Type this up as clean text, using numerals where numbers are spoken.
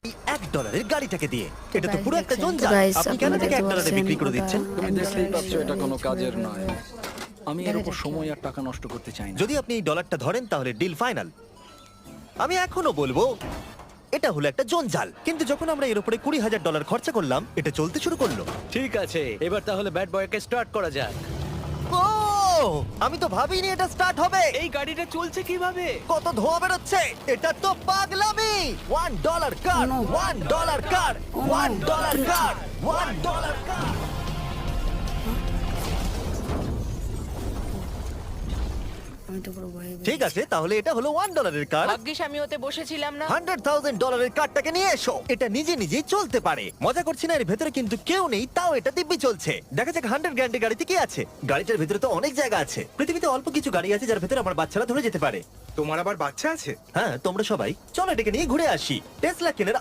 $1 গাড়িটাকে দিয়ে। এটা তো guys পুরো একটা দেখছেন, তো জঞ্জাল। guys আপনি কেন আপনারা এটাকে দেখতে $1 পাচ্ছেন বিক্রি করে ওটা দিচ্ছেন? তুমি দেখতেই পাচ্ছ এটা কোনো কাজের নয়। আমি এর দেখা উপর যাক কি সময় হয়। আর টাকা নষ্ট করতে চাই না। যদি আপনি এই ডলারটা ধরেন তাহলে ডিল ফাইনাল। আমি এখনো বলবো এটা হলো একটা জঞ্জাল, কিন্তু যখন আমরা এর উপরে $20,000 খরচা করলাম এটা চলতে শুরু করলো। ঠিক আছে, এবার তাহলে ব্যাড বয়কে স্টার্ট করা যাক। ও আমি তো ভাবিনি এটা স্টার্ট হবে। এই গাড়িটা চলছে কিভাবে? কত ধোঁয়া বেরোচ্ছে, এটা তো পাগলামি। $1 কার, no. $1 কার, $1 কার, $1 কার। আমি তো পুরো ভয়ে ঠিক আছে, তাহলে এটা হলো $1 কার। ভাগ্যিস আমি ওতে বসেছিলাম না। $100,000 কারটাকে নিয়ে এসো। এটা নিজে নিজেই চলতে পারে। মজা করছি না, এর ভেতরে কিন্তু কেউ নেই, তাও এটা দিব্যি চলছে। দেখা যাক 100 গ্র্যান্ডের গাড়িতে কি আছে। গাড়িটার ভেতরে তো অনেক জায়গা আছে। পৃথিবীতে অল্প কিছু গাড়ি আছে যার ভেতরে আমার বাচ্চারা ধরে যেতে পারে। তোমার আবার বাচ্চা আছে? হ্যাঁ, তোমরা সবাই চলো এটাকে নিয়ে ঘুরে আসি। টেসলা কেনার